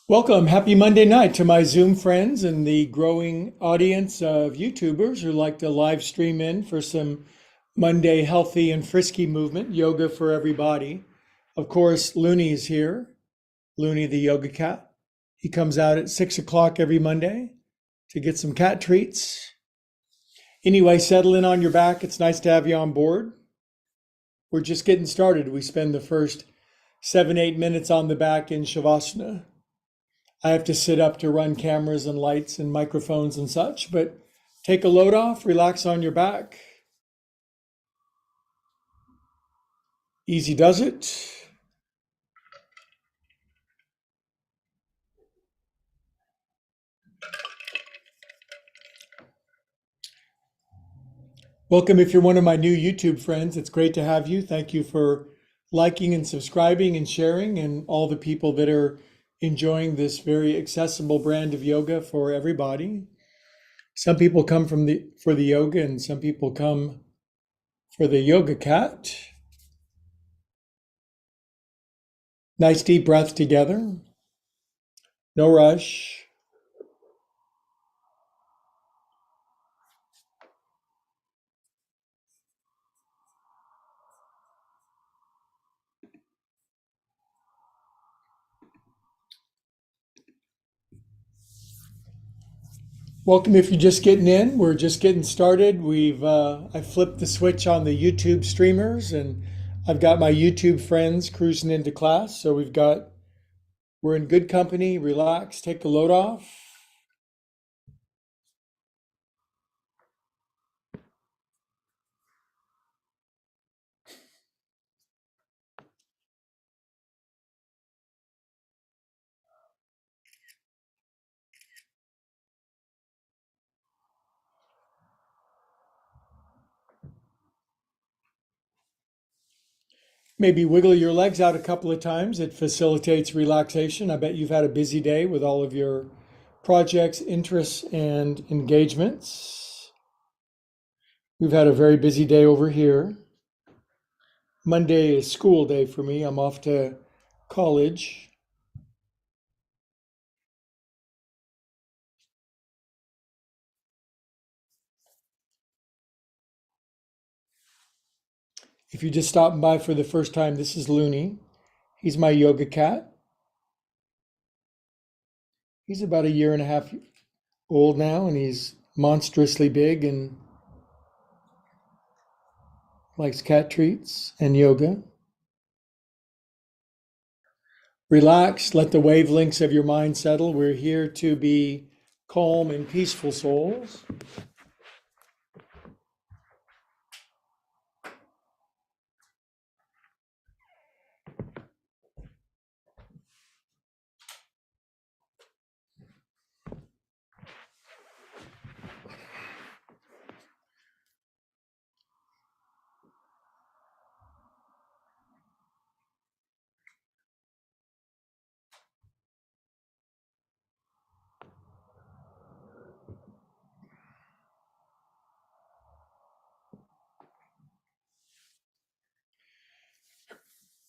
Welcome. Happy Monday night to my Zoom friends and the growing audience of YouTubers who like to live stream in for some Monday healthy and frisky movement, yoga for everybody. Of course, Looney is here, Looney the yoga cat. He comes out at 6 o'clock every Monday to get some cat treats. Anyway, settle in on your back. It's nice to have you on board. We're just getting started. We spend the first 7-8 minutes on the back in Shavasana. I have to sit up to run cameras and lights and microphones and such, but take a load off, relax on your back. Easy does it. Welcome if you're one of my new YouTube friends. It's great to have you. Thank you for liking and subscribing and sharing, and all the people that are enjoying this very accessible brand of yoga for everybody. Some people come for the yoga, and some people come for the yoga cat. Nice deep breath together. No rush. Welcome if you're just getting in. We're just getting started. I flipped the switch on the YouTube streamers, and I've got my YouTube friends cruising into class. So we're in good company. Relax, take the load off. Maybe wiggle your legs out a couple of times. It facilitates relaxation. I bet you've had a busy day with all of your projects, interests, and engagements. We've had a very busy day over here. Monday is school day for me. I'm off to college. If you're just stopping by for the first time, this is Looney. He's my yoga cat. He's about a year and a half old now, and he's monstrously big and likes cat treats and yoga. Relax, let the wavelengths of your mind settle. We're here to be calm and peaceful souls.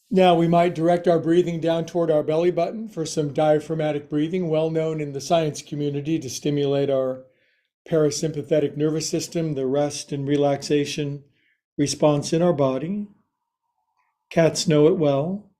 Now we might direct our breathing down toward our belly button for some diaphragmatic breathing, well known in the science community to stimulate our parasympathetic nervous system, the rest and relaxation response in our body. Cats know it well.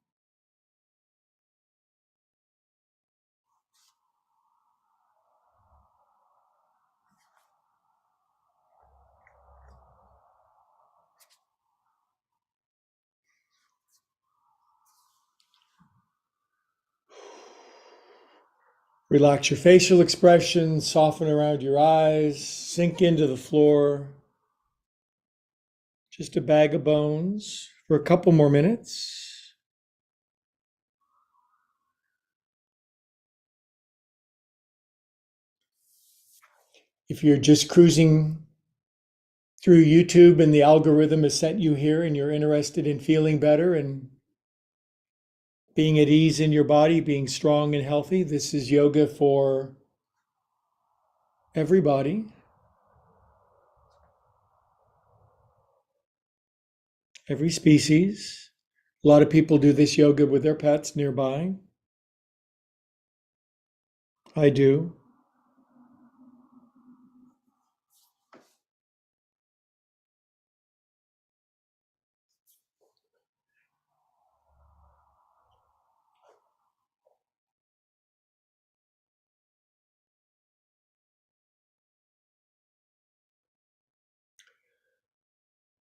Relax your facial expression, soften around your eyes, sink into the floor. Just a bag of bones for a couple more minutes. If you're just cruising through YouTube and the algorithm has sent you here and you're interested in feeling better and being at ease in your body, being strong and healthy, this is yoga for everybody. Every species. A lot of people do this yoga with their pets nearby. I do.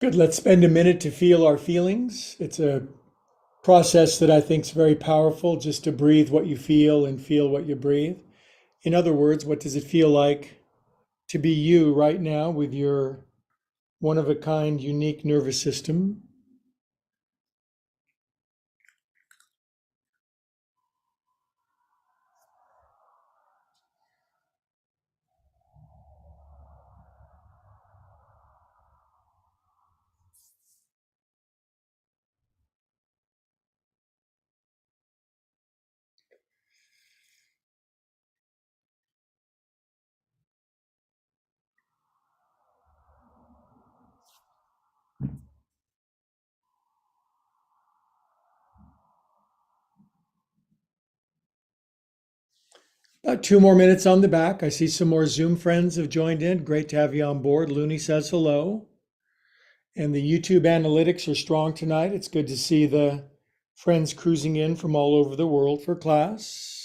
Good. Let's spend a minute to feel our feelings. It's a process that I think is very powerful, just to breathe what you feel and feel what you breathe. In other words, what does it feel like to be you right now with your one of a kind, unique nervous system? About 2 more minutes on the back. I see some more Zoom friends have joined in. Great to have you on board. Looney says hello. And the YouTube analytics are strong tonight. It's good to see the friends cruising in from all over the world for class.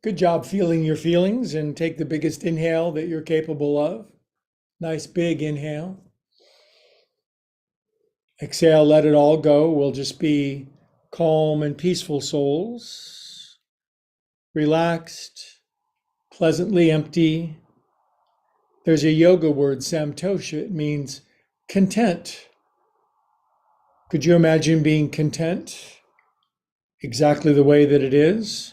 Good job feeling your feelings, and take the biggest inhale that you're capable of. Nice big inhale. Exhale, let it all go. We'll just be calm and peaceful souls, relaxed, pleasantly empty. There's a yoga word, samtosha. It means content. Could you imagine being content exactly the way that it is?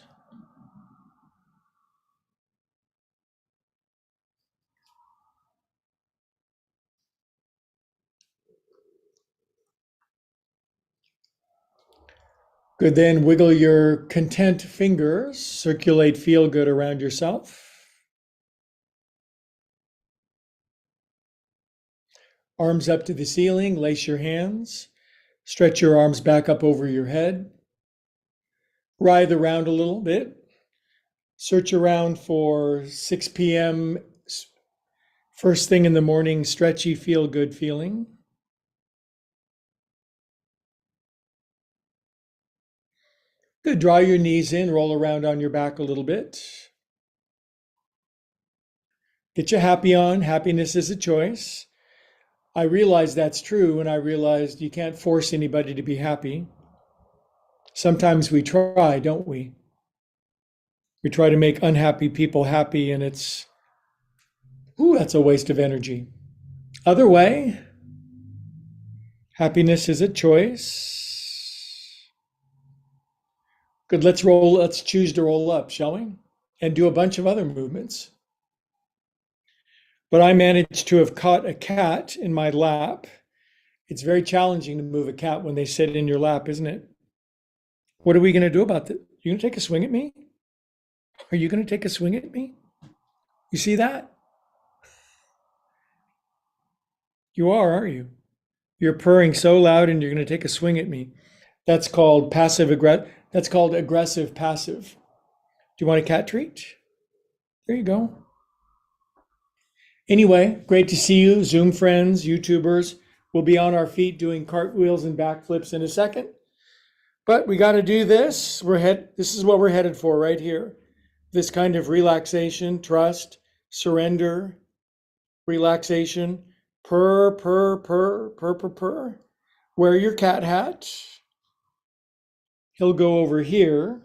Good. Then wiggle your content fingers, circulate feel good around yourself. Arms up to the ceiling, lace your hands, stretch your arms back up over your head. Writhe around a little bit. Search around for 6 p.m. first thing in the morning, stretchy, feel good feeling. Good. Draw your knees in, roll around on your back a little bit. Get your happy on. Happiness is a choice. I realized that's true, and I realized you can't force anybody to be happy. Sometimes we try, don't we? We try to make unhappy people happy, and that's a waste of energy. Other way, happiness is a choice. Good, let's choose to roll up, shall we? And do a bunch of other movements. But I managed to have caught a cat in my lap. It's very challenging to move a cat when they sit in your lap, isn't it? What are we going to do about that? You going to take a swing at me? Are you going to take a swing at me? You see that? You are, aren't you? You're purring so loud and you're going to take a swing at me. That's called passive aggressive. That's called aggressive passive. Do you want a cat treat? There you go. Anyway, great to see you, Zoom friends, YouTubers. We'll be on our feet doing cartwheels and backflips in a second. But we got to do this. This is what we're headed for right here. This kind of relaxation, trust, surrender, relaxation. Purr, purr, purr, purr, purr, purr. Wear your cat hat. He'll go over here.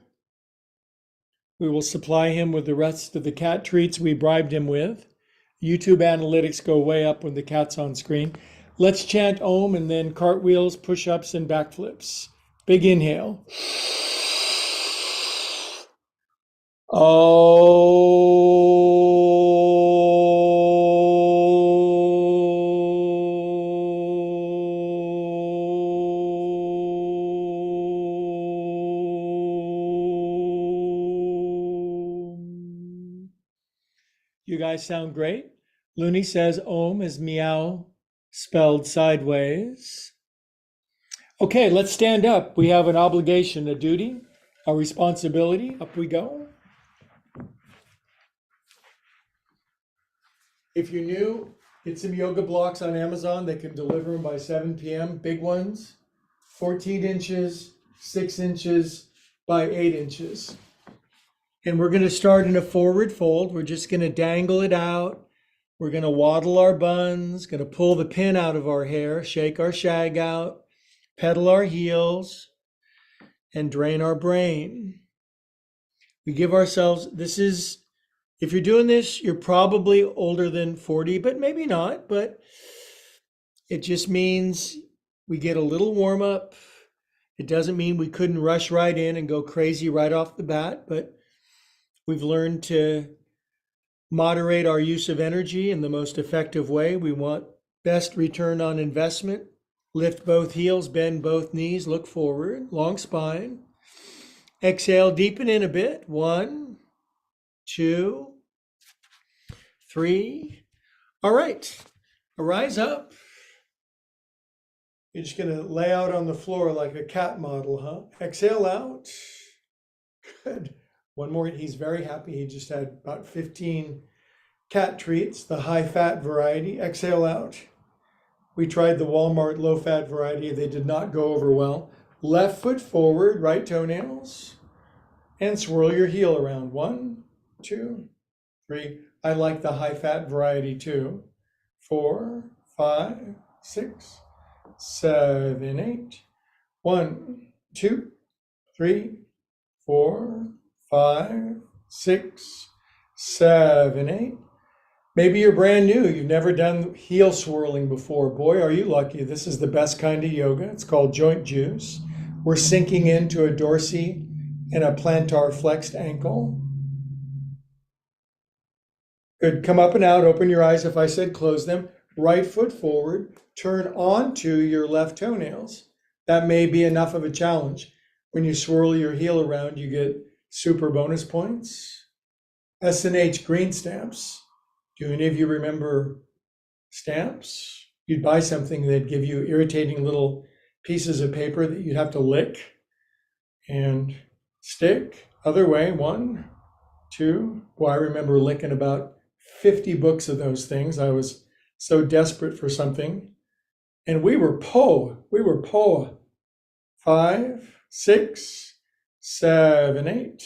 We will supply him with the rest of the cat treats we bribed him with. YouTube analytics go way up when the cat's on screen. Let's chant Om and then cartwheels, push-ups, and backflips. Big inhale. You guys sound great. Looney says Om is meow spelled sideways. Okay, let's stand up. We have an obligation, a duty, a responsibility. Up we go. If you're new, get some yoga blocks on Amazon. They can deliver them by 7 p.m. Big ones, 14 inches, 6 inches by 8 inches. And we're going to start in a forward fold. We're just going to dangle it out. We're going to waddle our buns, going to pull the pin out of our hair, shake our shag out, pedal our heels, and drain our brain. We give ourselves, if you're doing this, you're probably older than 40, but maybe not. But it just means we get a little warm up. It doesn't mean we couldn't rush right in and go crazy right off the bat, but we've learned to moderate our use of energy in the most effective way. We want best return on investment. Lift both heels, bend both knees, look forward, long spine. Exhale, deepen in a bit. 1, 2, 3. All right, rise up. You're just gonna lay out on the floor like a cat model, huh? Exhale out. Good. One more, he's very happy. He just had about 15 cat treats, the high-fat variety. Exhale out. We tried the Walmart low-fat variety. They did not go over well. Left foot forward, right toenails, and swirl your heel around. 1, 2, 3. I like the high-fat variety too. 4, 5, 6, 7, 8. 1, 2, 3, 4, 5, 6, 7, 8. Maybe you're brand new. You've never done heel swirling before. Boy, are you lucky. This is the best kind of yoga. It's called joint juice. We're sinking into a dorsi and a plantar flexed ankle. Good. Come up and out. Open your eyes. If I said close them. Right foot forward. Turn onto your left toenails. That may be enough of a challenge. When you swirl your heel around, you get super bonus points. S&H green stamps. Do any of you remember stamps? You'd buy something, they'd give you irritating little pieces of paper that you'd have to lick and stick. Other way, 1, 2. Well, I remember licking about 50 books of those things. I was so desperate for something. And we were po. 5, 6, 7, 8.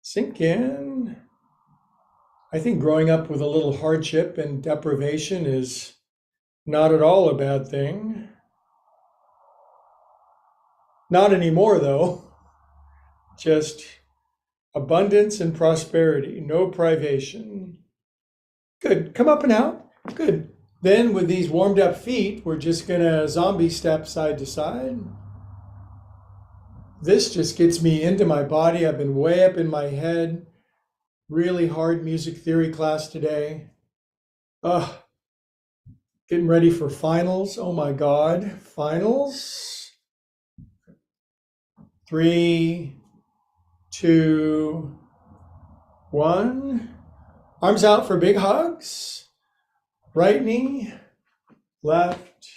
Sink in. I think growing up with a little hardship and deprivation is not at all a bad thing. Not anymore, though. Just abundance and prosperity, no privation. Good. Come up and out. Good. Then with these warmed up feet, we're just going to zombie step side to side. This just gets me into my body. I've been way up in my head. Really hard music theory class today. Getting ready for finals. Oh my God. Finals. 3, 2, 1. Arms out for big hugs. Right knee, left,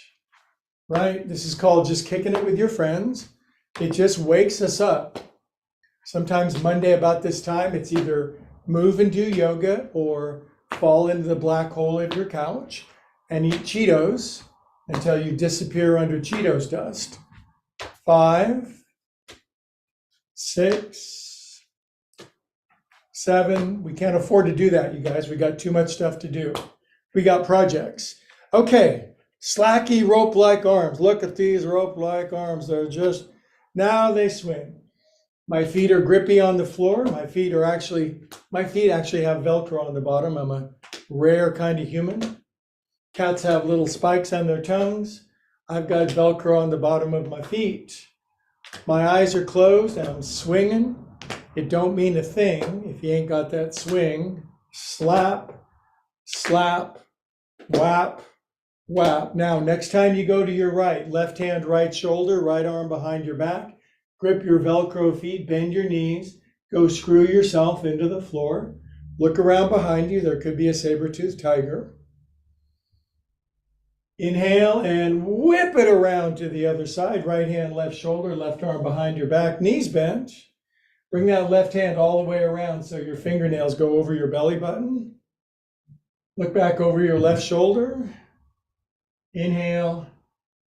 right. This is called just kicking it with your friends. It just wakes us up. Sometimes Monday about this time, it's either move and do yoga or fall into the black hole of your couch and eat Cheetos until you disappear under Cheetos dust. 5, 6, 7. We can't afford to do that, you guys. We got too much stuff to do. We got projects. Okay, slacky rope-like arms. Look at these rope-like arms. They're just, now they swing. My feet are grippy on the floor. My feet actually have Velcro on the bottom. I'm a rare kind of human. Cats have little spikes on their tongues. I've got Velcro on the bottom of my feet. My eyes are closed and I'm swinging. It don't mean a thing if you ain't got that swing. Slap, slap, whap, whap. Now, next time you go to your right, left hand, right shoulder, right arm behind your back, grip your Velcro feet, bend your knees, go screw yourself into the floor. Look around behind you. There could be a saber-toothed tiger. Inhale and whip it around to the other side. Right hand, left shoulder, left arm behind your back, knees bent. Bring that left hand all the way around so your fingernails go over your belly button. Look back over your left shoulder. Inhale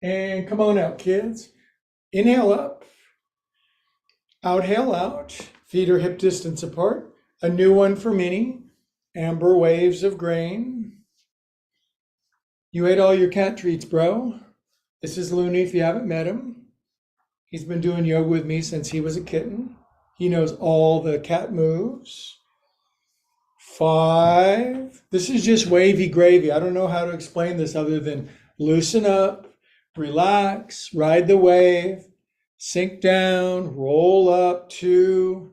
and come on out, kids. Inhale up. Outhale out. Feet are hip distance apart. A new one for Minnie. Amber waves of grain. You ate all your cat treats, bro. This is Looney if you haven't met him. He's been doing yoga with me since he was a kitten. He knows all the cat moves. 5. This is just wavy gravy. I don't know how to explain this other than loosen up, relax, ride the wave, sink down, roll up. 2,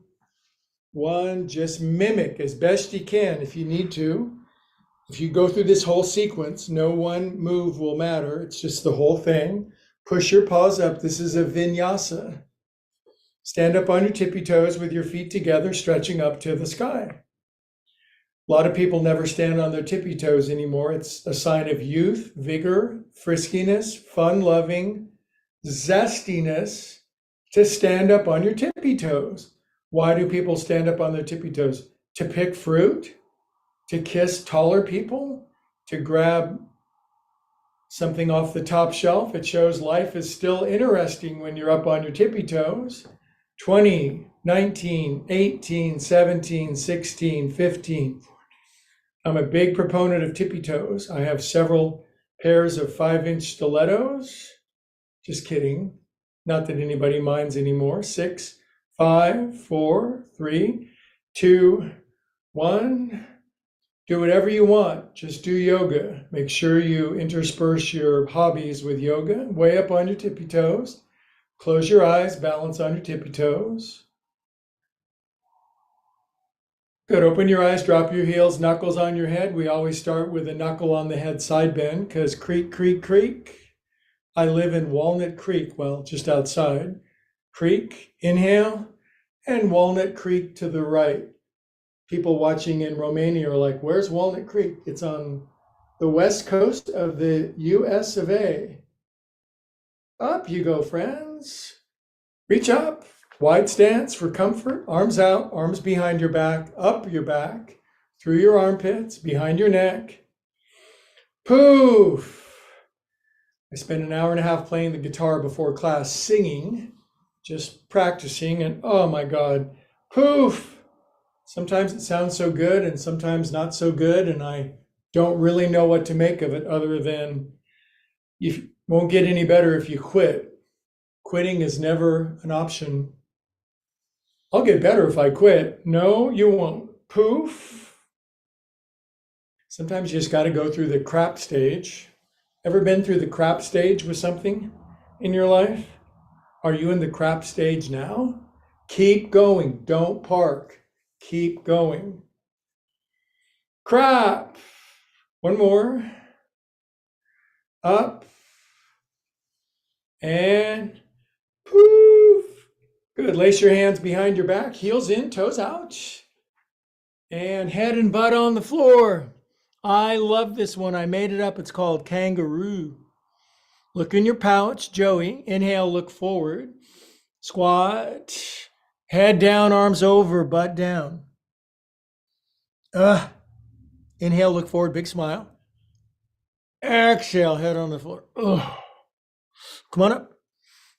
1. Just mimic as best you can if you need to. If you go through this whole sequence, no one move will matter. It's just the whole thing. Push your paws up. This is a vinyasa. Stand up on your tippy toes with your feet together, stretching up to the sky. A lot of people never stand on their tippy toes anymore. It's a sign of youth, vigor, friskiness, fun-loving, zestiness to stand up on your tippy toes. Why do people stand up on their tippy toes? To pick fruit? To kiss taller people? To grab something off the top shelf? It shows life is still interesting when you're up on your tippy toes. 20, 19, 18, 17, 16, 15. I'm a big proponent of tippy toes. I have several pairs of 5-inch stilettos. Just kidding. Not that anybody minds anymore. 6, 5, 4, 3, 2, 1. Do whatever you want. Just do yoga. Make sure you intersperse your hobbies with yoga. Way up on your tippy toes. Close your eyes, balance on your tippy toes. Good, open your eyes, drop your heels, knuckles on your head. We always start with a knuckle on the head side bend because creak, creak, creak. I live in Walnut Creek, well, just outside. Creak, inhale, and Walnut Creek to the right. People watching in Romania are like, where's Walnut Creek? It's on the west coast of the US of A. Up you go, friends. Reach up. Wide stance for comfort. Arms out, arms behind your back, up your back, through your armpits, behind your neck. Poof. I spent an hour and a half playing the guitar before class, singing, just practicing, and oh my God, poof. Sometimes it sounds so good and sometimes not so good, and I don't really know what to make of it other than you won't get any better if you quit. Quitting is never an option. I'll get better if I quit. No, you won't. Poof. Sometimes you just got to go through the crap stage. Ever been through the crap stage with something in your life? Are you in the crap stage now? Keep going. Don't park. Keep going. Crap. One more. Up. And poof. Good. Lace your hands behind your back, heels in, toes out. And head and butt on the floor. I love this one. I made it up. It's called kangaroo. Look in your pouch, Joey. Inhale, look forward. Squat. Head down, arms over, butt down. Inhale, look forward, big smile. Exhale, head on the floor. Come on up.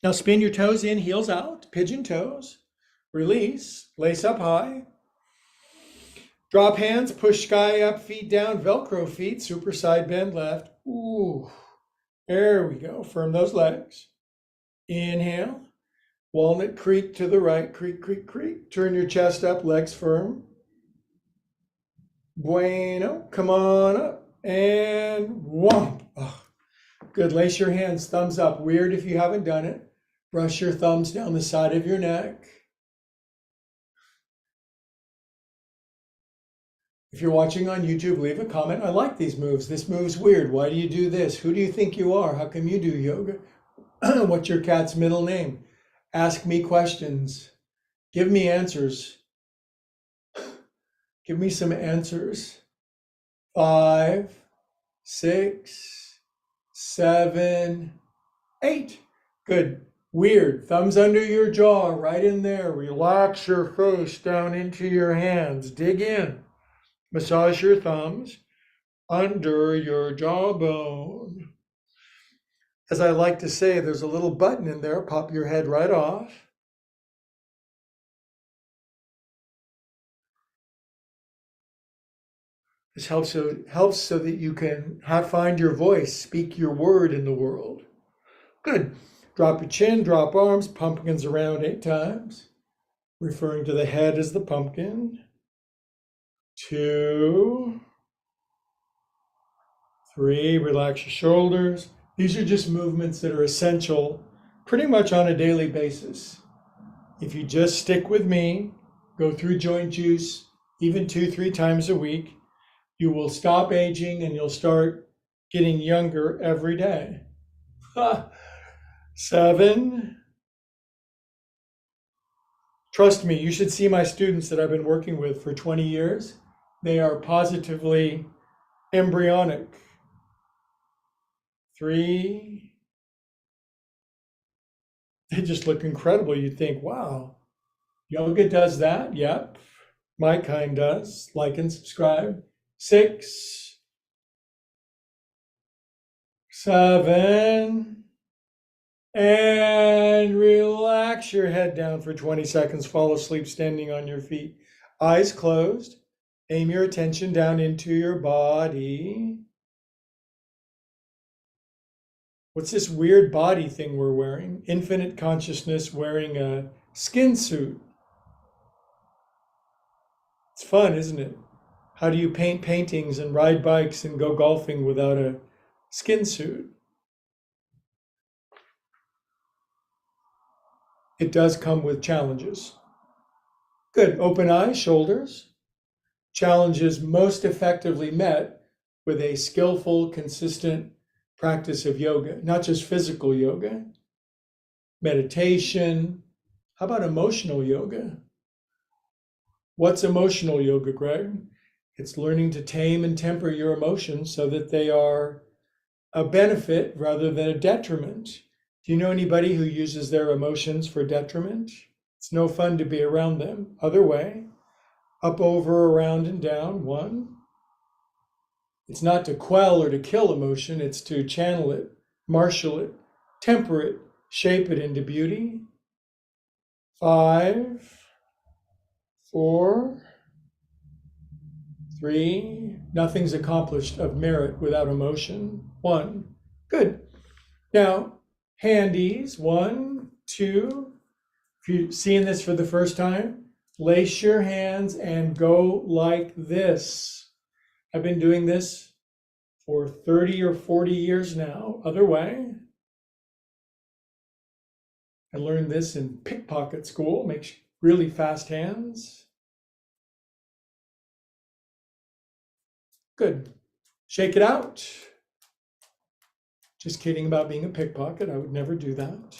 Now spin your toes in, heels out, pigeon toes. Release, lace up high. Drop hands, push sky up, feet down, Velcro feet, super side bend left. Ooh, there we go. Firm those legs. Inhale. Walnut creek to the right, creak, creak, creak. Turn your chest up, legs firm. Bueno, come on up. And whomp. Oh, good. Lace your hands, thumbs up. Weird if you haven't done it. Brush your thumbs down the side of your neck. If you're watching on YouTube, leave a comment. I like these moves. This move's weird. Why do you do this? Who do you think you are? How come you do yoga? What's your cat's middle name? Ask me questions. Give me answers. Give me some answers. 5, 6, 7, 8. Good. Weird. Thumbs under your jaw, right in there. Relax your face down into your hands. Dig in. Massage your thumbs under your jawbone. As I like to say, there's a little button in there. Pop your head right off. This helps so that you can find your voice, speak your word in the world. Good. Drop your chin, drop arms, pumpkins around 8 times, referring to the head as the pumpkin. 2, 3, relax your shoulders. These are just movements that are essential pretty much on a daily basis. If you just stick with me, go through joint juice, even 2-3 times a week, you will stop aging and you'll start getting younger every day. 7. Trust me, you should see my students that I've been working with for 20 years. They are positively embryonic. 3. They just look incredible. You think, wow, yoga does that? Yep. My kind does. Like and subscribe. 6, 7, and relax your head down for 20 seconds. Fall asleep standing on your feet. Eyes closed. Aim your attention down into your body. What's this weird body thing we're wearing? Infinite consciousness wearing a skin suit. It's fun, isn't it? How do you paint paintings and ride bikes and go golfing without a skin suit? It does come with challenges. Good. Open eyes, shoulders. Challenges most effectively met with a skillful, consistent practice of yoga, not just physical yoga, meditation. How about emotional yoga? What's emotional yoga, Greg? It's learning to tame and temper your emotions so that they are a benefit rather than a detriment. Do you know anybody who uses their emotions for detriment? It's no fun to be around them. Other way, up, over, around, and down. 1. It's not to quell or to kill emotion, it's to channel it, marshal it, temper it, shape it into beauty. 5, 4, 3, nothing's accomplished of merit without emotion. 1, good. Now, handies, 1, 2. If you're seeing this for the first time, lace your hands and go like this. I've been doing this for 30 or 40 years now. Other way. I learned this in pickpocket school, makes really fast hands. Good. Shake it out. Just kidding about being a pickpocket. I would never do that.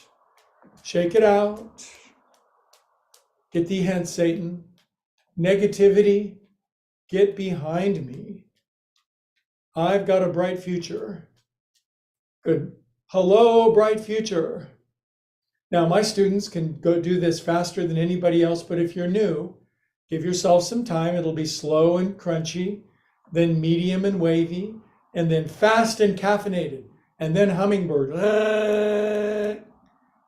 Shake it out. Get thee hence, Satan. Negativity, get behind me. I've got a bright future. Good. Hello, bright future. Now, my students can go do this faster than anybody else, but if you're new, give yourself some time. It'll be slow and crunchy, then medium and wavy, and then fast and caffeinated, and then hummingbird.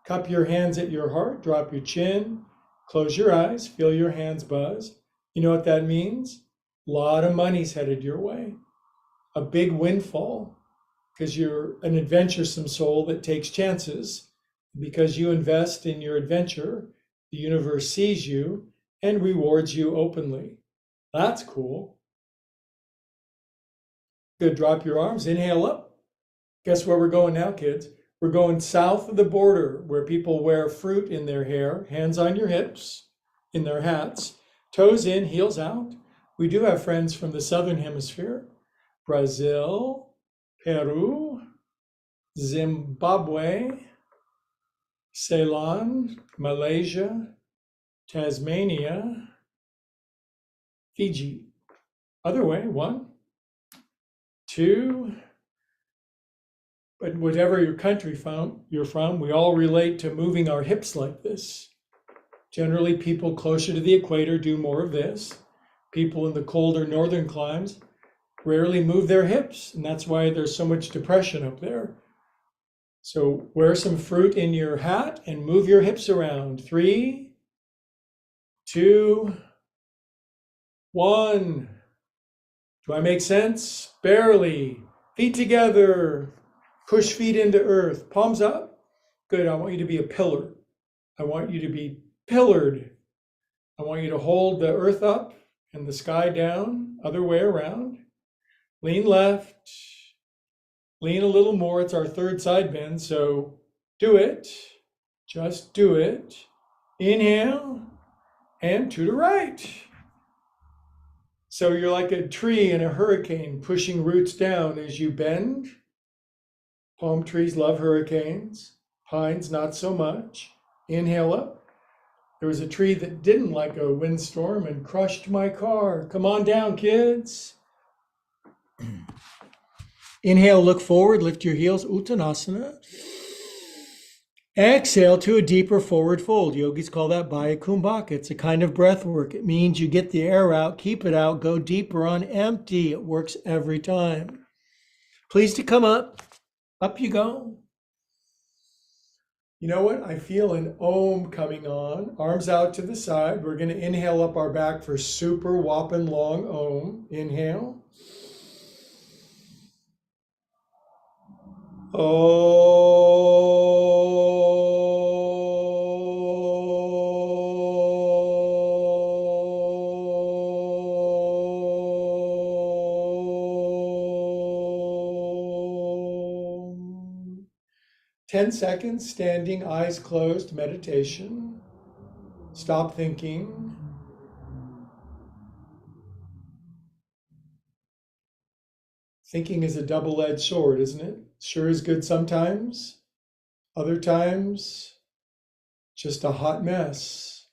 Cup your hands at your heart, drop your chin, close your eyes, feel your hands buzz. You know what that means? A lot of money's headed your way. A big windfall, because you're an adventuresome soul that takes chances. Because you invest in your adventure, the universe sees you and rewards you openly. That's cool. Good. Drop your arms. Inhale up. Guess where we're going now, kids? We're going south of the border where people wear fruit in their hair, hands on your hips, in their hats, toes in, heels out. We do have friends from the southern hemisphere: Brazil, Peru, Zimbabwe, Ceylon, Malaysia, Tasmania, Fiji. Other way, 1, 2. But whatever your country you're from, we all relate to moving our hips like this. Generally, people closer to the equator do more of this. People in the colder northern climes rarely move their hips, and that's why there's so much depression up there. So wear some fruit in your hat and move your hips around. 3, 2, 1. Do I make sense? Barely. Feet together. Push feet into earth. Palms up. Good. I want you to be a pillar. I want you to be pillared. I want you to hold the earth up and the sky down. Other way around. Lean left. Lean a little more. It's our third side bend. So do it. Just do it. Inhale. And to the right. So you're like a tree in a hurricane, pushing roots down as you bend. Palm trees love hurricanes. Pines, not so much. Inhale up. There was a tree that didn't like a windstorm and crushed my car. Come on down, kids. Inhale, look forward, lift your heels, Uttanasana. Exhale to a deeper forward fold. Yogis call that Bhaya Kumbhaka. It's a kind of breath work. It means you get the air out, keep it out, go deeper on empty. It works every time. Please to come up. Up you go. You know what? I feel an Om coming on. Arms out to the side. We're going to inhale up our back for super whopping long Om. Inhale. Om. 10 seconds, standing, eyes closed, meditation. Stop thinking. Thinking is a double-edged sword, isn't it? Sure is good sometimes. Other times, just a hot mess.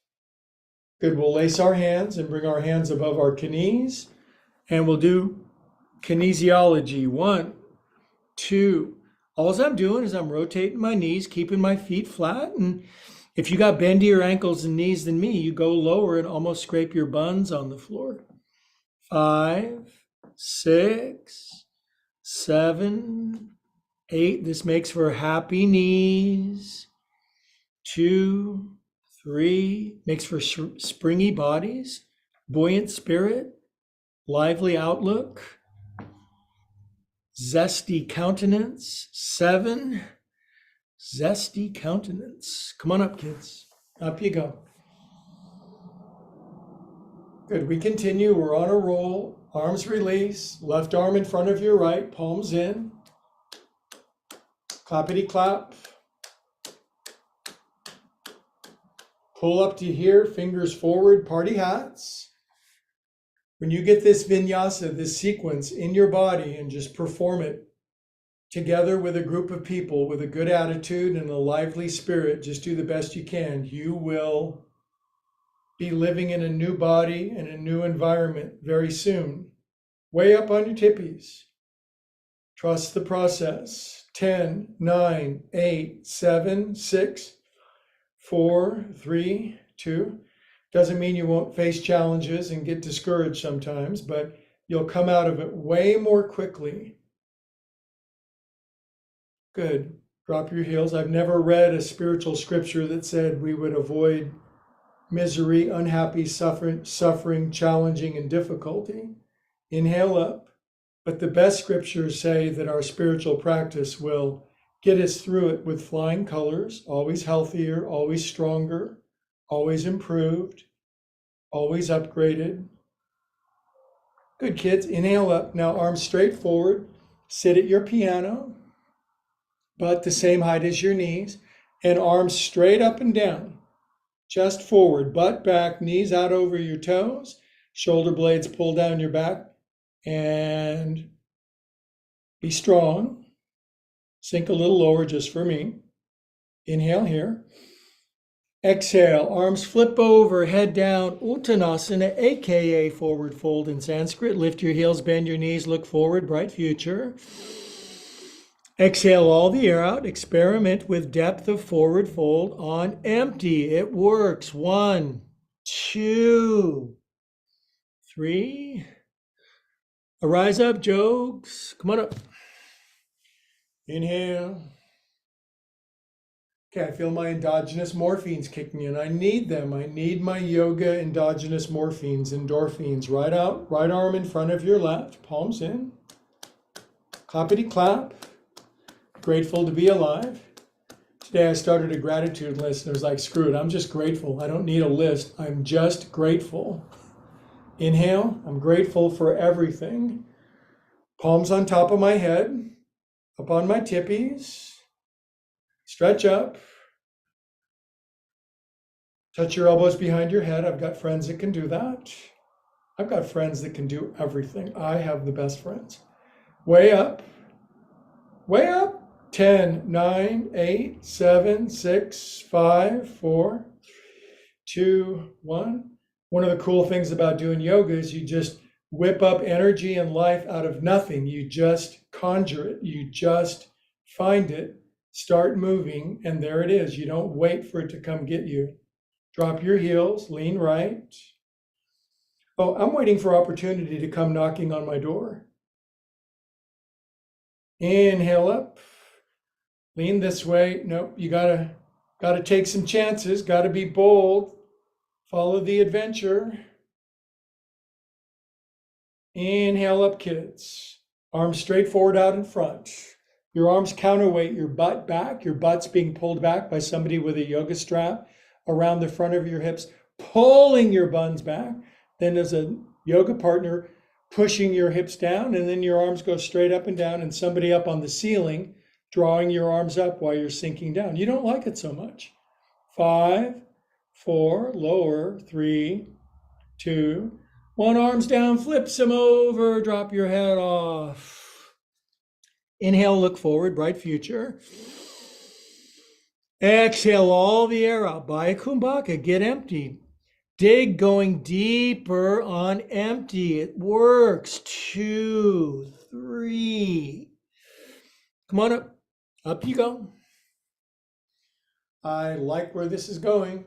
Good, we'll lace our hands and bring our hands above our knees. And we'll do kinesiology. 1, 2. All I'm doing is I'm rotating my knees, keeping my feet flat. And if you got bendier ankles and knees than me, you go lower and almost scrape your buns on the floor. 5, 6, 7, 8. This makes for happy knees. 2, 3. Makes for springy bodies, buoyant spirit, lively outlook, zesty countenance. 7. Zesty countenance. Come on up, kids. Up you go. Good. We continue. We're on a roll. Arms release. Left arm in front of your right. Palms in. Clappity clap. Pull up to here. Fingers forward. Party hats. When you get this vinyasa, this sequence in your body and just perform it together with a group of people with a good attitude and a lively spirit, just do the best you can. You will be living in a new body and a new environment very soon. Way up on your tippies. Trust the process. 10, 9, 8, 7, 6, 4, 3, 2. Doesn't mean you won't face challenges and get discouraged sometimes, but you'll come out of it way more quickly. Good. Drop your heels. I've never read a spiritual scripture that said we would avoid misery, unhappy, suffering, challenging, and difficulty. Inhale up. But the best scriptures say that our spiritual practice will get us through it with flying colors, always healthier, always stronger, always improved, always upgraded. Good, kids. Inhale up. Now arms straight forward. Sit at your piano, butt the same height as your knees, and arms straight up and down. Just forward, butt back, knees out over your toes, shoulder blades pull down your back, and be strong. Sink a little lower just for me. Inhale here. Exhale, arms flip over, head down, Uttanasana, aka forward fold in Sanskrit. Lift your heels, bend your knees, look forward, bright future. Exhale all the air out. Experiment with depth of forward fold on empty. It works. 1, 2, 3. Arise up, Jogs. Come on up. Inhale. Okay, I feel my endogenous morphines kicking in. I need them. I need my yoga endogenous morphines, endorphins. Right out, right arm in front of your left, palms in. Clappity clap. Grateful to be alive. Today I started a gratitude list and it was like, screw it, I'm just grateful. I don't need a list. I'm just grateful. Inhale, I'm grateful for everything. Palms on top of my head, up on my tippies. Stretch up. Touch your elbows behind your head. I've got friends that can do that. I've got friends that can do everything. I have the best friends. Way up. Way up. 10, 9, 8, 7, 6, 5, 4, 2, 1. One of the cool things about doing yoga is you just whip up energy and life out of nothing. You just conjure it. You just find it. Start moving, and there it is. You don't wait for it to come get you. Drop your heels, lean right. Oh, I'm waiting for opportunity to come knocking on my door. Inhale up. Lean this way. Nope, you gotta take some chances. Gotta be bold. Follow the adventure. Inhale up, kids. Arms straight forward out in front. Your arms counterweight your butt back. Your butt's being pulled back by somebody with a yoga strap around the front of your hips, pulling your buns back. Then there's a yoga partner pushing your hips down, and then your arms go straight up and down, and somebody up on the ceiling drawing your arms up while you're sinking down. You don't like it so much. 5, 4, lower, 3, 2, 1, arms down, flips them over, drop your head off. Inhale, look forward, bright future. Exhale all the air out. Baya Kumbhaka, get empty. Dig going deeper on empty. It works. 2, 3. Come on up. Up you go. I like where this is going.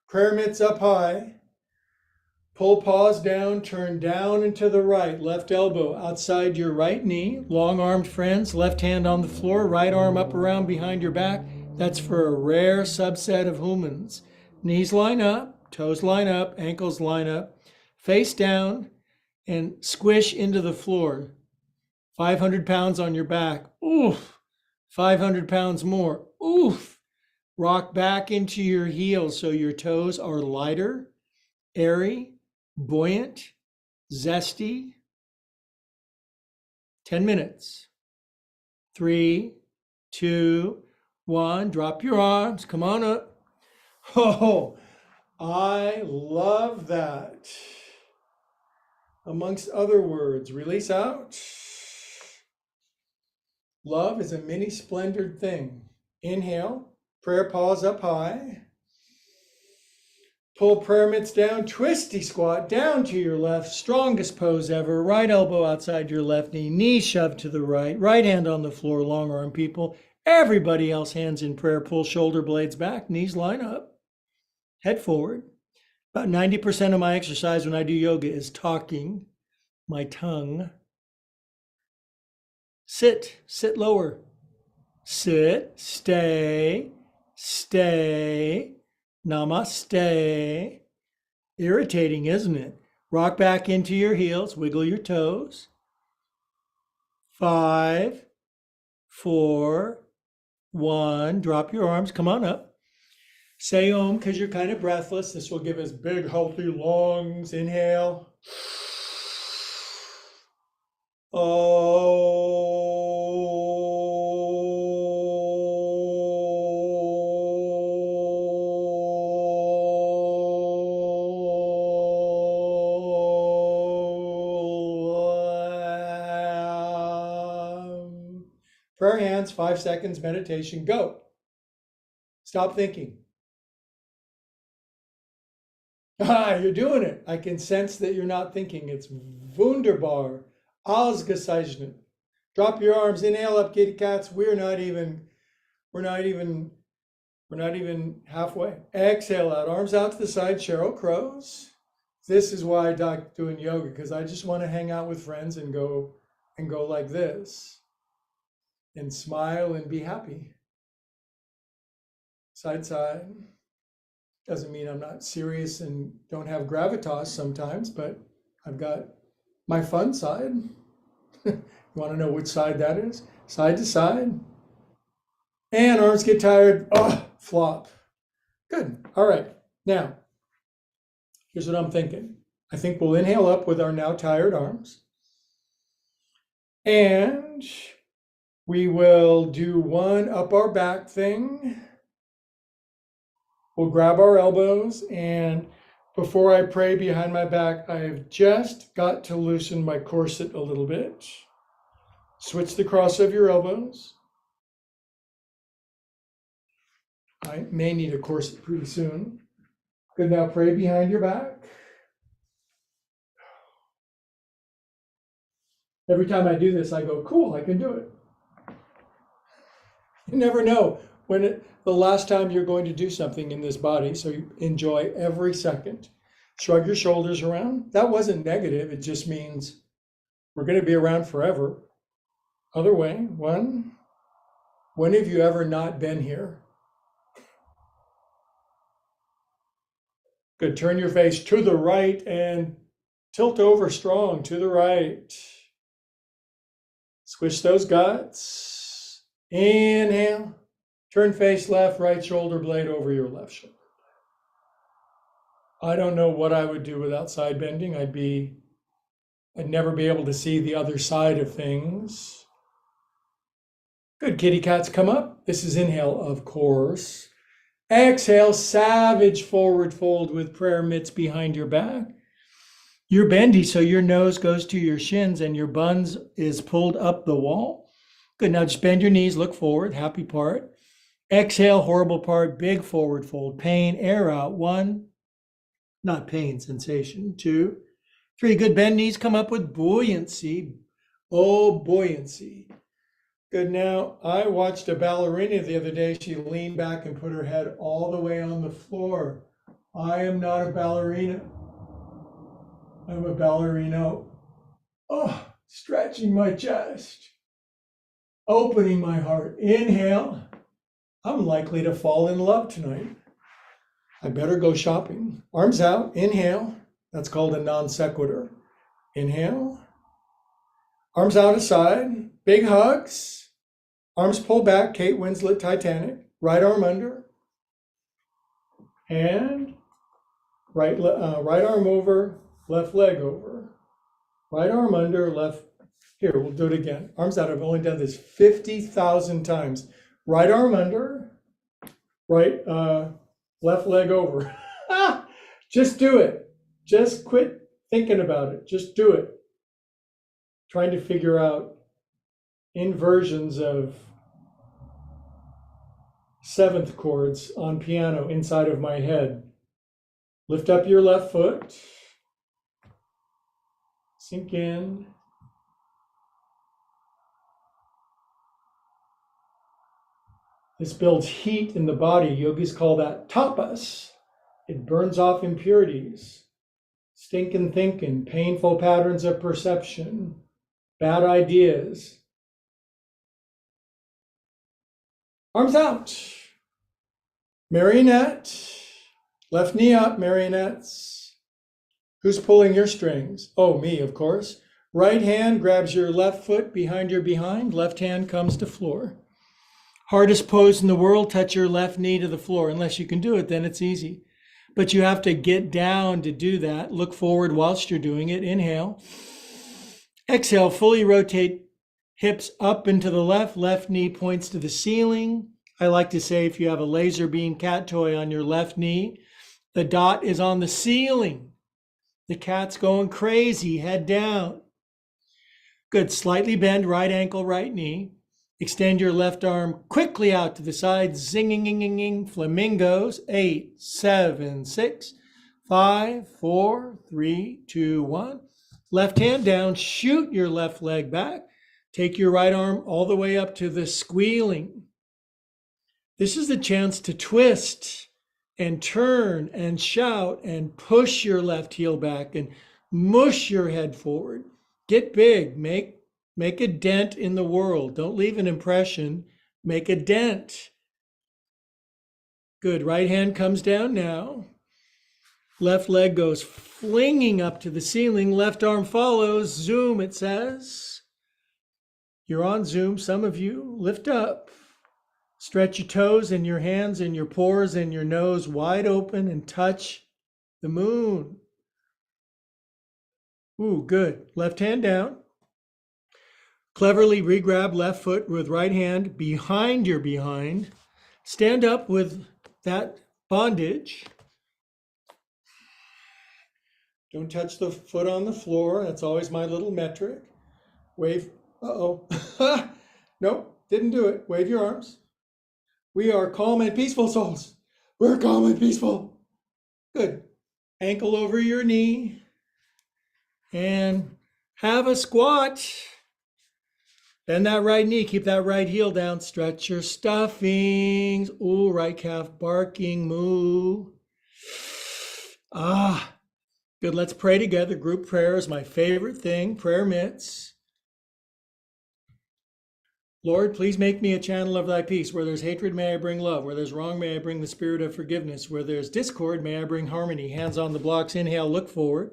Prayer mitts up high. Pull paws down, turn down and to the right. Left elbow outside your right knee. Long-armed friends, left hand on the floor, right arm up around behind your back. That's for a rare subset of humans. Knees line up, toes line up, ankles line up. Face down and squish into the floor. 500 pounds on your back. Oof. 500 pounds more. Oof. Rock back into your heels so your toes are lighter, airy, buoyant, zesty. 10 minutes. 3, 2, 1. Drop your arms. Come on up. Oh, I love that. Amongst other words, release out. Love is a mini splendored thing. Inhale, prayer paws up high. Pull prayer mitts down, twisty squat, down to your left, strongest pose ever. Right elbow outside your left knee, knee shoved to the right, right hand on the floor, long arm people. Everybody else hands in prayer, pull shoulder blades back, knees line up, head forward. About 90% of my exercise when I do yoga is talking, my tongue. Sit lower. Sit, stay, namaste. Irritating, isn't it? Rock back into your heels, wiggle your toes. 5, 4, 1, drop your arms, come on up. Say Om because you're kind of breathless. This will give us big, healthy lungs. Inhale. Prayer hands, 5 seconds, meditation, go. Stop thinking. Ah, you're doing it. I can sense that you're not thinking. It's wunderbar. Ausgezeichnet. Drop your arms, inhale up, kitty cats. We're not even halfway. Exhale out, arms out to the side, Sheryl Crows. This is why I like doing yoga, because I just want to hang out with friends and go like this and smile and be happy. Side, side. Doesn't mean I'm not serious and don't have gravitas sometimes, but I've got my fun side. You want to know which side that is? Side to side. And arms get tired. Oh, flop. Good. All right. Now, here's what I'm thinking. I think we'll inhale up with our now tired arms. And we will do one up our back thing. We'll grab our elbows, and before I pray behind my back, I've just got to loosen my corset a little bit. Switch the cross of your elbows. I may need a corset pretty soon. Good, now pray behind your back. Every time I do this, I go, cool, I can do it. You never know the last time you're going to do something in this body, so you enjoy every second. Shrug your shoulders around. That wasn't negative. It just means we're going to be around forever. Other way, one. When have you ever not been here? Good. Turn your face to the right and tilt over strong to the right. Squish those guts. Inhale. Turn face left, right shoulder blade over your left shoulder. I don't know what I would do without side bending. I'd never be able to see the other side of things. Good, kitty cats, come up. This is inhale, of course. Exhale, savage forward fold with prayer mitts behind your back. You're bendy, so your nose goes to your shins and your buns is pulled up the wall. Good, now just bend your knees, look forward, happy part. Exhale, horrible part, big forward fold, pain, air out. 1, not pain, sensation. 2, 3, good, bend knees, come up with buoyancy. Oh, buoyancy. Good, now I watched a ballerina the other day. She leaned back and put her head all the way on the floor. I am not a ballerina. I'm a ballerino. Oh, stretching my chest, opening my heart. Inhale. I'm likely to fall in love tonight. I better go shopping. Arms out, inhale. That's called a non sequitur. Inhale. Arms out aside, big hugs. Arms pull back, Kate Winslet, Titanic. Right arm under. And right arm over, left leg over. Right arm under, left. Here, we'll do it again. Arms out. I've only done this 50,000 times. Right arm under, left leg over. Just do it. Just quit thinking about it. Just do it. Trying to figure out inversions of seventh chords on piano inside of my head. Lift up your left foot. Sink in. This builds heat in the body. Yogis call that tapas. It burns off impurities, stinking thinking, painful patterns of perception, bad ideas. Arms out. Marionette. Left knee up, marionettes. Who's pulling your strings? Oh, me, of course. Right hand grabs your left foot behind your behind. Left hand comes to floor. Hardest pose in the world, touch your left knee to the floor. Unless you can do it, then it's easy. But you have to get down to do that. Look forward whilst you're doing it. Inhale. Exhale, fully rotate hips up and to the left. Left knee points to the ceiling. I like to say if you have a laser beam cat toy on your left knee, the dot is on the ceiling. The cat's going crazy, head down. Good, slightly bend right ankle, right knee. Extend your left arm quickly out to the side, zinging, flamingos. 8, 7, 6, 5, 4, 3, 2, 1. Left hand down, shoot your left leg back. Take your right arm all the way up to the squealing. This is the chance to twist and turn and shout and push your left heel back and mush your head forward. Get big, make a dent in the world. Don't leave an impression, make a dent. Good, right hand comes down now. Left leg goes flinging up to the ceiling. Left arm follows, zoom it says. You're on Zoom, some of you, lift up. Stretch your toes and your hands and your pores and your nose wide open and touch the moon. Ooh, good. Left hand down. Cleverly re-grab left foot with right hand behind your behind. Stand up with that bondage. Don't touch the foot on the floor. That's always my little metric. Wave. Uh-oh. Nope, didn't do it. Wave your arms. We are calm and peaceful souls. We're calm and peaceful. Good. Ankle over your knee. And have a squat. Bend that right knee. Keep that right heel down. Stretch your stuffings. Ooh, right calf barking. Moo. Ah. Good. Let's pray together. Group prayer is my favorite thing. Prayer mitts. Lord, please make me a channel of thy peace. Where there's hatred, may I bring love. Where there's wrong, may I bring the spirit of forgiveness. Where there's discord, may I bring harmony. Hands on the blocks. Inhale, look forward.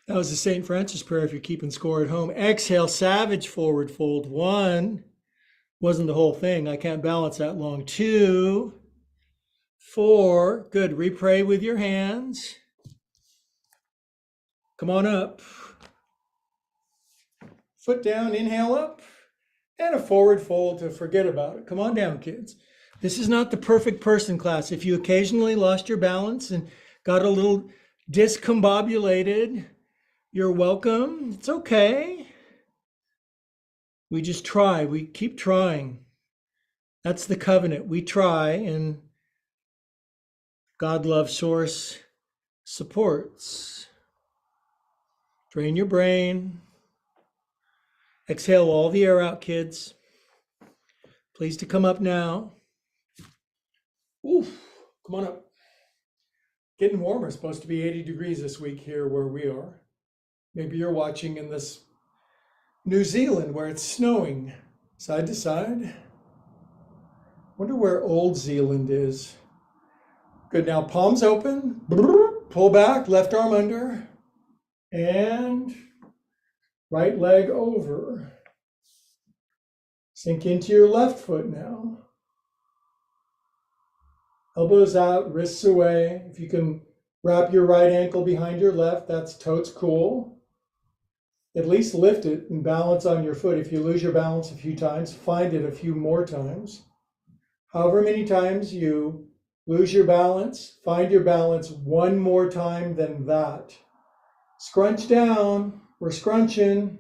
That was the St. Francis prayer if you're keeping score at home. Exhale, savage forward fold. 1. Wasn't the whole thing. I can't balance that long. 2, 4. Good. Re-pray with your hands. Come on up. Foot down, inhale up. And a forward fold to forget about it. Come on down, kids. This is not the perfect person class. If you occasionally lost your balance and got a little discombobulated, you're welcome. It's okay. We just try. We keep trying. That's the covenant. We try, and God, love, source supports. Drain your brain. Exhale all the air out, kids. Please to come up now. Ooh, come on up. Getting warmer. It's supposed to be 80 degrees this week here where we are. Maybe you're watching in this New Zealand where it's snowing side to side. Wonder where Old Zealand is. Good, now palms open. Pull back, left arm under. And right leg over. Sink into your left foot now. Elbows out, wrists away. If you can wrap your right ankle behind your left, that's totes cool. At least lift it and balance on your foot. If you lose your balance a few times, find it a few more times. However many times you lose your balance, find your balance one more time than that. Scrunch down. We're scrunching.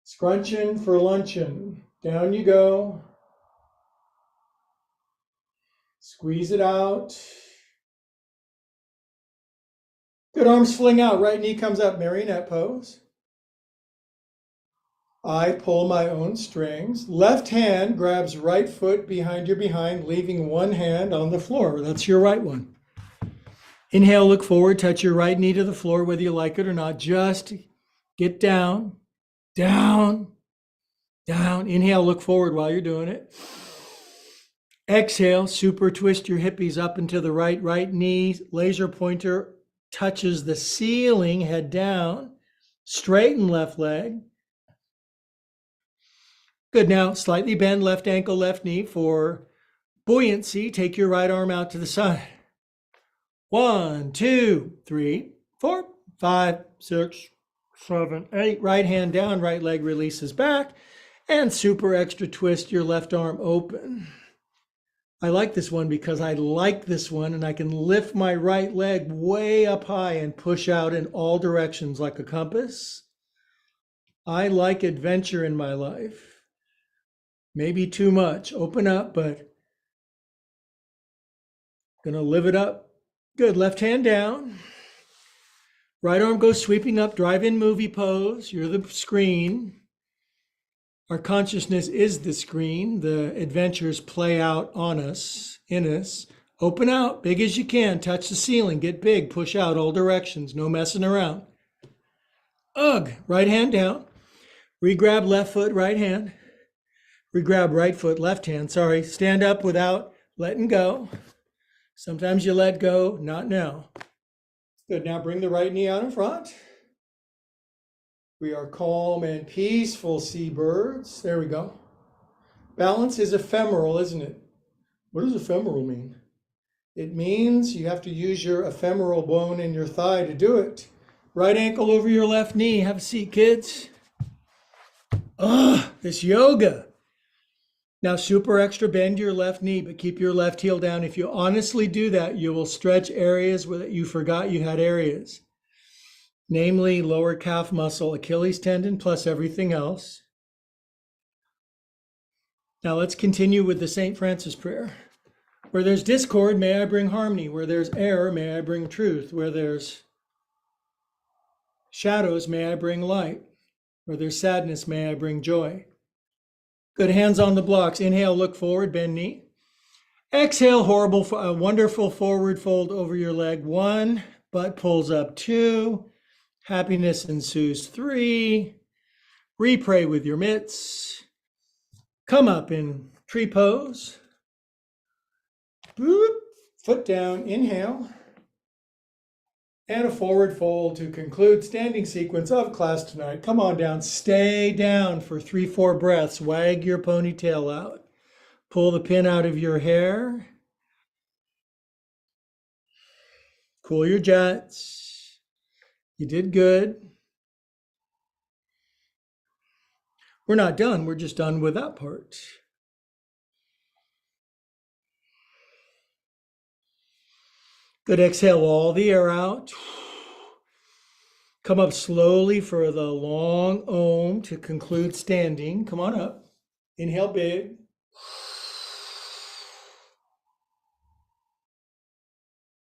Scrunching for luncheon. Down you go. Squeeze it out. Good, arms fling out. Right knee comes up, marionette pose. I pull my own strings. Left hand grabs right foot behind your behind, leaving one hand on the floor. That's your right one. Inhale, look forward, touch your right knee to the floor, whether you like it or not. Just get down, down, down. Inhale, look forward while you're doing it. Exhale, super twist your hippies up into the right knee. Laser pointer touches the ceiling, head down. Straighten left leg. Good, now slightly bend left ankle, left knee for buoyancy. Take your right arm out to the side. 1, 2, 3, 4, 5, 6, 7, 8. Right hand down, right leg releases back. And super extra twist your left arm open. I like this one because I like this one and I can lift my right leg way up high and push out in all directions like a compass. I like adventure in my life. Maybe too much. Open up, but gonna live it up. Good. Left hand down. Right arm goes sweeping up, drive-in movie pose. You're the screen. Our consciousness is the screen. The adventures play out on us, in us. Open out, big as you can. Touch the ceiling, get big, push out all directions. No messing around. Ugh, right hand down. Regrab left foot, right hand. Regrab right foot, left hand. Sorry, stand up without letting go. Sometimes you let go, not now. Good, now bring the right knee out in front. We are calm and peaceful seabirds. There we go. Balance is ephemeral, isn't it? What does ephemeral mean? It means you have to use your ephemeral bone in your thigh to do it. Right ankle over your left knee. Have a seat, kids. Ugh, this yoga. Now super extra bend your left knee, but keep your left heel down. If you honestly do that, you will stretch areas where you forgot you had areas. Namely, lower calf muscle, Achilles tendon, plus everything else. Now let's continue with the St. Francis prayer. Where there's discord, may I bring harmony. Where there's error, may I bring truth. Where there's shadows, may I bring light. Where there's sadness, may I bring joy. Good, hands on the blocks. Inhale, look forward, bend knee. Exhale, wonderful forward fold over your leg. 1, butt pulls up. 2, happiness ensues. 3, re-pray with your mitts. Come up in tree pose. Boop, foot down, inhale. And a forward fold to conclude standing sequence of class tonight. Come on down, stay down for 3-4 breaths. Wag your ponytail out. Pull the pin out of your hair. Cool your jets. You did good. We're not done, we're just done with that part. Good, exhale all the air out. Come up slowly for the long Om to conclude standing. Come on up. Inhale big.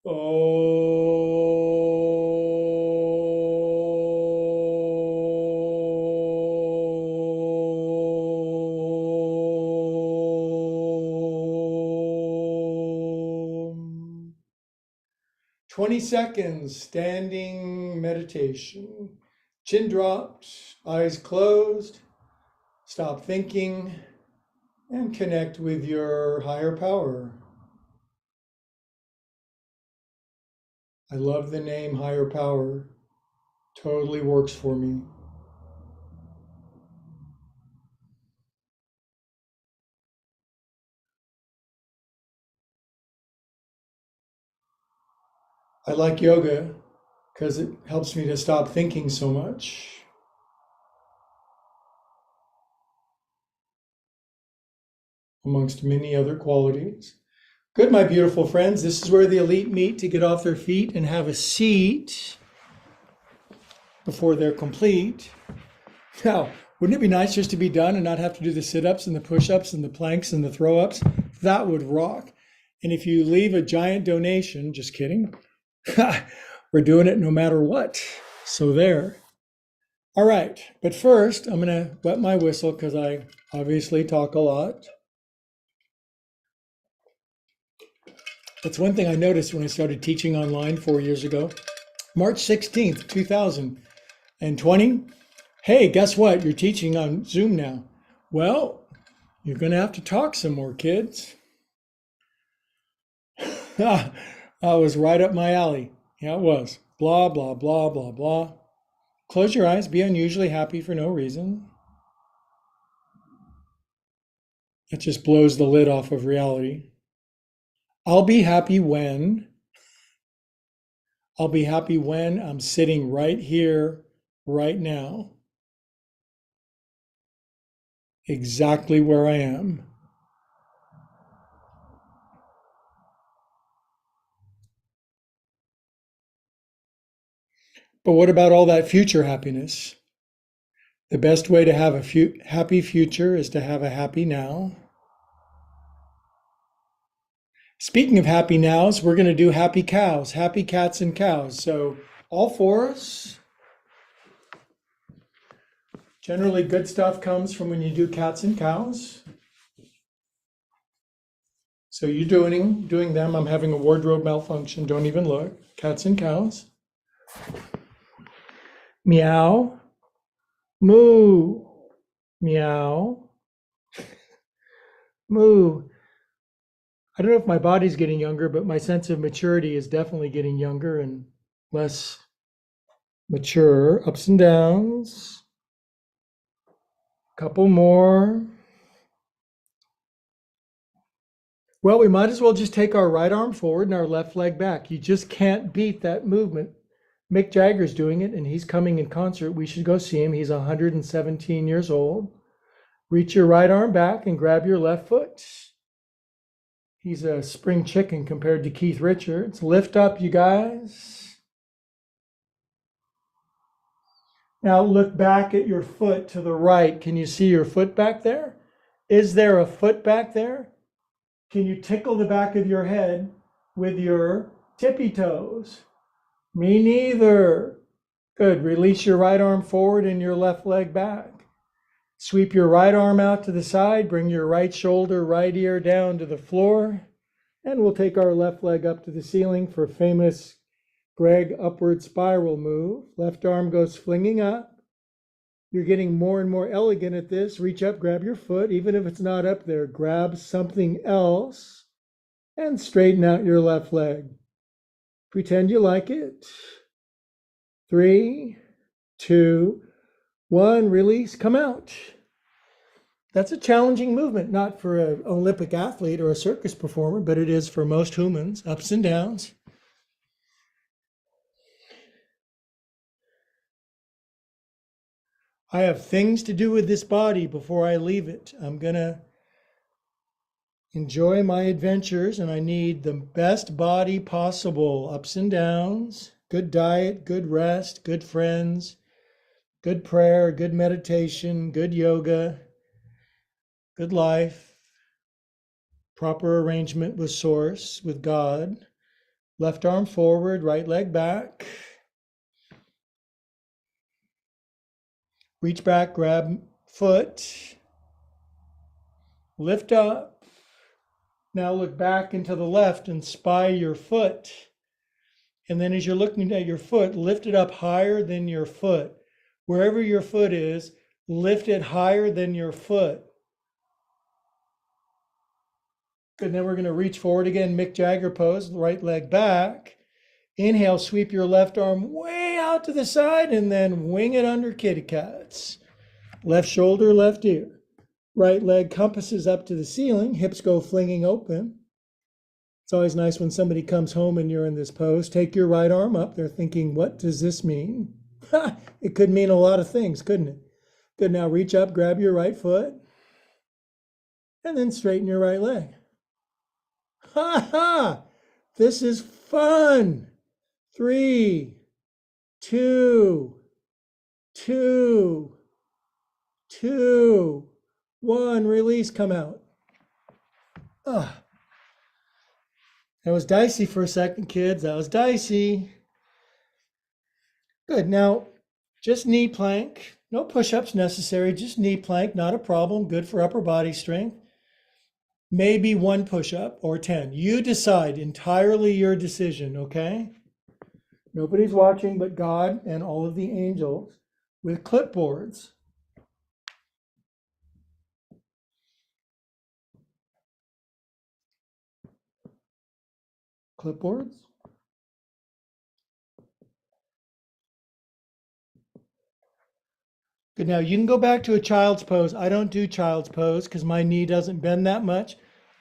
Om. 20 seconds standing meditation. Chin dropped, eyes closed. Stop thinking and connect with your higher power. I love the name higher power. Totally works for me. I like yoga because it helps me to stop thinking so much. Amongst many other qualities. Good, my beautiful friends. This is where the elite meet to get off their feet and have a seat before they're complete. Now, wouldn't it be nice just to be done and not have to do the sit-ups and the push-ups and the planks and the throw-ups? That would rock. And if you leave a giant donation, just kidding, we're doing it no matter what. So there. All right, but first I'm gonna wet my whistle because I obviously talk a lot. That's one thing I noticed when I started teaching online 4 years ago. March 16th, 2020. Hey, guess what? You're teaching on Zoom now. Well, you're going to have to talk some more, kids. That was right up my alley. Yeah, it was. Blah, blah, blah, blah, blah. Close your eyes. Be unusually happy for no reason. It just blows the lid off of reality. I'll be happy when I'm sitting right here right now, exactly where I am. But what about all that future happiness? The best way to have a happy future is to have a happy now. Speaking of happy nows, we're going to do happy cows, happy cats and cows. So all for us. Generally, good stuff comes from when you do cats and cows. So you're doing them. I'm having a wardrobe malfunction. Don't even look. Cats and cows. Meow. Moo. Meow. Moo. I don't know if my body's getting younger, but my sense of maturity is definitely getting younger and less mature. Ups and downs. Couple more. Well, we might as well just take our right arm forward and our left leg back. You just can't beat that movement. Mick Jagger's doing it, and he's coming in concert. We should go see him. He's 117 years old. Reach your right arm back and grab your left foot. He's a spring chicken compared to Keith Richards. Lift up, you guys. Now look back at your foot to the right. Can you see your foot back there? Is there a foot back there? Can you tickle the back of your head with your tippy toes? Me neither. Good. Release your right arm forward and your left leg back. Sweep your right arm out to the side. Bring your right shoulder, right ear down to the floor. And we'll take our left leg up to the ceiling for famous Greg upward spiral move. Left arm goes flinging up. You're getting more and more elegant at this. Reach up, grab your foot. Even if it's not up there, grab something else and straighten out your left leg. Pretend you like it. 3, 2, 1, release, come out. That's a challenging movement, not for an Olympic athlete or a circus performer, but it is for most humans, ups and downs. I have things to do with this body before I leave it. I'm going to enjoy my adventures, and I need the best body possible. Ups and downs, good diet, good rest, good friends, good prayer, good meditation, good yoga, good life, proper arrangement with Source, with God. Left arm forward, right leg back. Reach back, grab foot. Lift up. Now look back and to the left and spy your foot. And then as you're looking at your foot, lift it up higher than your foot. Wherever your foot is, lift it higher than your foot. Good, then we're going to reach forward again, Mick Jagger pose, right leg back. Inhale, sweep your left arm way out to the side and then wing it under kitty cats. Left shoulder, left ear. Right leg compasses up to the ceiling, hips go flinging open. It's always nice when somebody comes home and you're in this pose. Take your right arm up. They're thinking, what does this mean? It could mean a lot of things, couldn't it? Good, now reach up, grab your right foot, and then straighten your right leg. Ha ha! This is fun. 3, 2, 2, 2, 1. Release, come out. That was dicey for a second, kids. That was dicey. Good. Now, just knee plank. No push-ups necessary. Just knee plank. Not a problem. Good for upper body strength. Maybe 1 push-up or 10. You decide. Entirely your decision, okay? Nobody's watching but God and all of the angels with clipboards. Clipboards? Good, now you can go back to a child's pose. I don't do child's pose because my knee doesn't bend that much.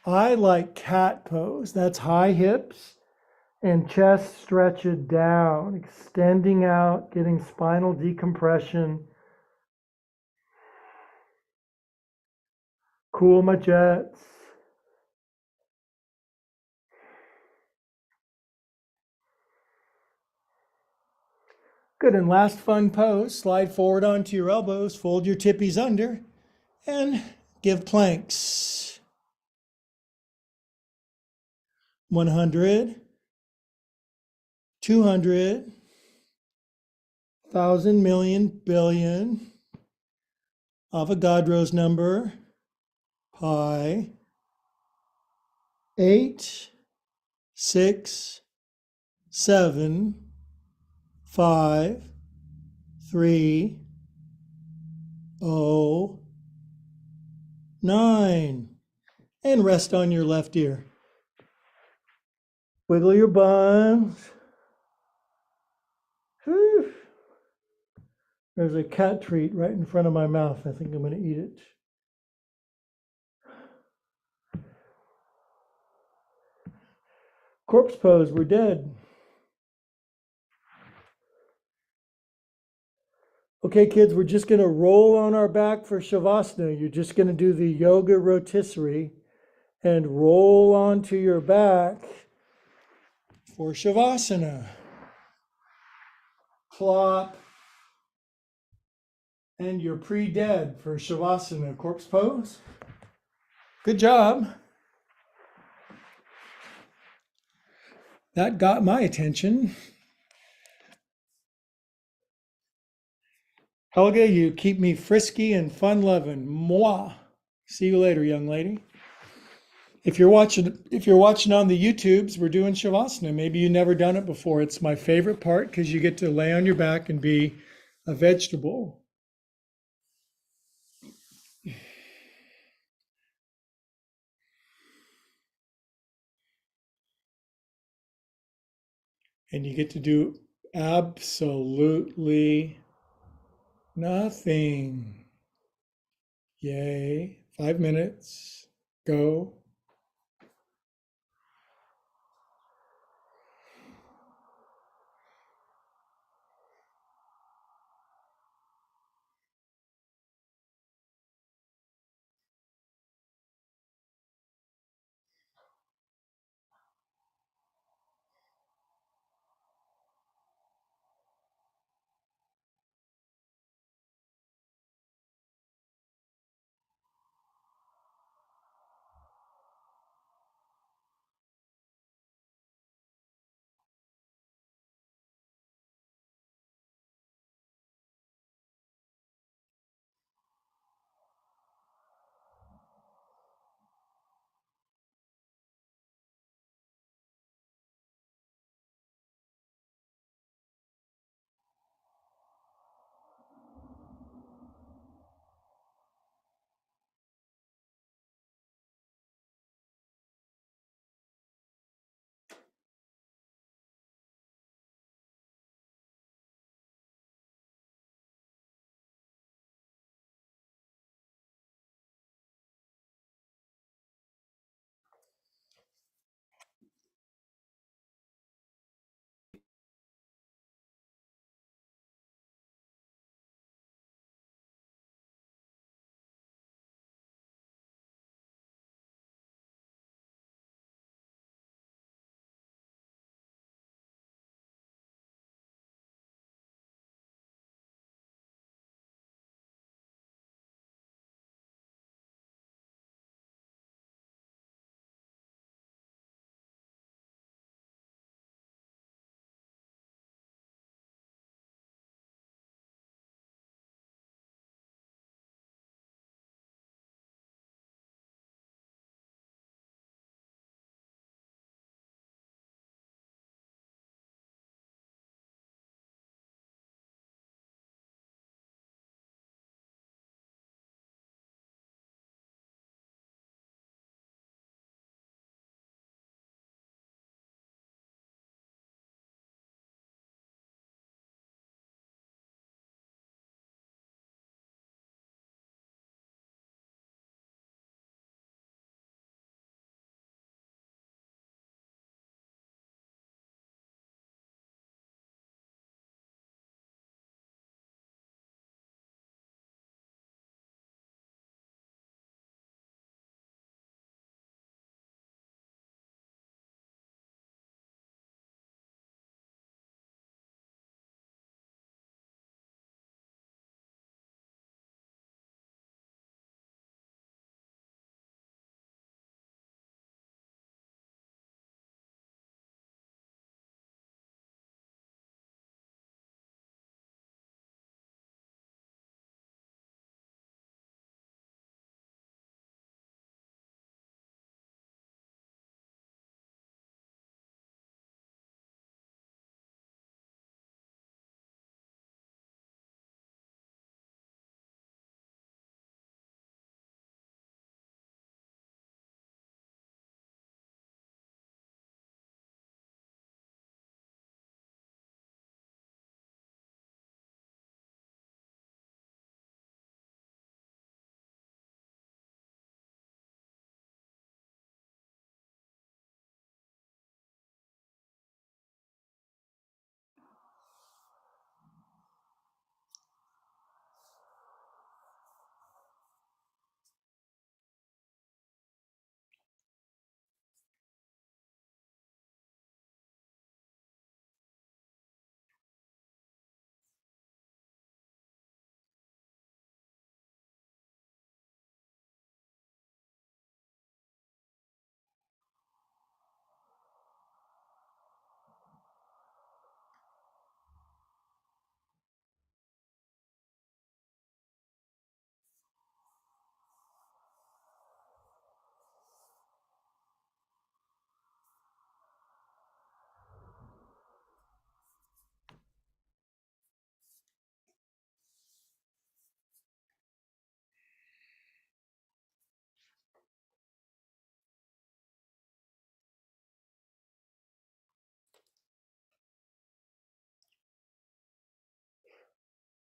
I like cat pose. That's high hips, And chest stretch it down, extending out, getting spinal decompression. Cool my jets. Good, and last fun pose, slide forward onto your elbows, fold your tippies under, and give planks. 100, 200, 1,000, million, billion, Avogadro's number, pi, 8, 6, 7, 5, 3, 0, 9. And rest on your left ear. Wiggle your buns. Whew. There's a cat treat right in front of my mouth. I think I'm going to eat it. Corpse pose, we're dead. Okay, kids, we're just going to roll on our back for Shavasana. You're just going to do the yoga rotisserie and roll onto your back for Shavasana. Plop. And you're pre-dead for Shavasana, corpse pose. Good job. That got my attention. Helga, you keep me frisky and fun-loving. Moi. See you later, young lady. If you're watching on the YouTubes, we're doing Shavasana. Maybe you've never done it before. It's my favorite part because you get to lay on your back and be a vegetable. And you get to do absolutely nothing. Yay. 5 minutes. Go.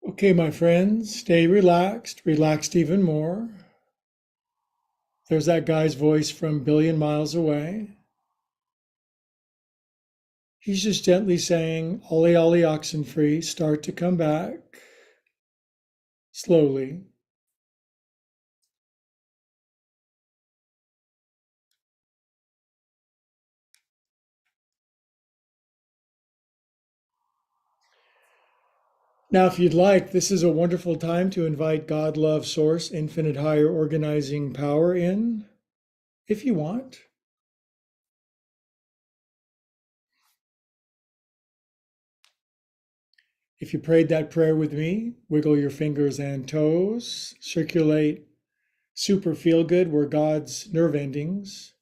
Okay, my friends, stay relaxed, relaxed even more. There's that guy's voice from a billion miles away. He's just gently saying, Ollie, Ollie, oxen free, start to come back slowly. Now, if you'd like, this is a wonderful time to invite God, love, source, infinite higher organizing power in, if you want. If you prayed that prayer with me, wiggle your fingers and toes, circulate super feel good where God's nerve endings.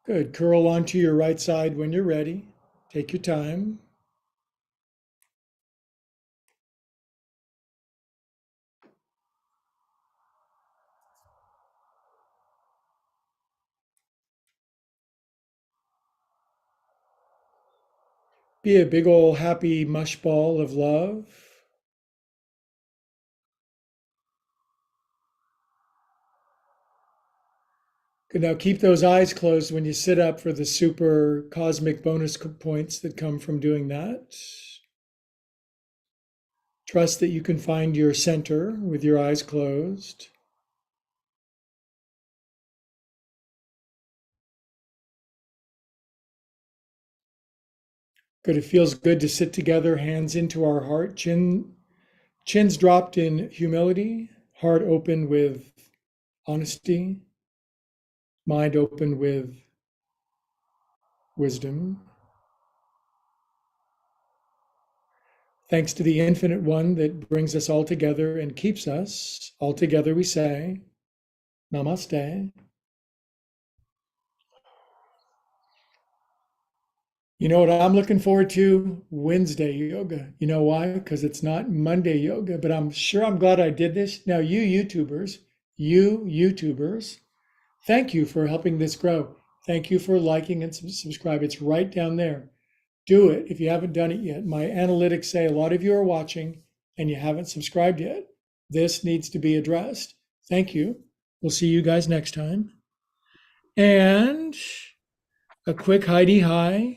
Good. Curl onto your right side when you're ready. Take your time. Be a big old happy mush ball of love. Good. Now keep those eyes closed when you sit up for the super cosmic bonus points that come from doing that. Trust that you can find your center with your eyes closed. Good. It feels good to sit together, hands into our heart, chins dropped in humility, heart open with honesty, mind open with wisdom. Thanks to the infinite one that brings us all together and keeps us all together, we say, Namaste. You know what I'm looking forward to? Wednesday yoga. You know why? Because it's not Monday yoga, but I'm sure I'm glad I did this. Now, you YouTubers, thank you for helping this grow. Thank you for liking and subscribe. It's right down there. Do it if you haven't done it yet. My analytics say a lot of you are watching and you haven't subscribed yet. This needs to be addressed. Thank you. We'll see you guys next time. And a quick Heidi hi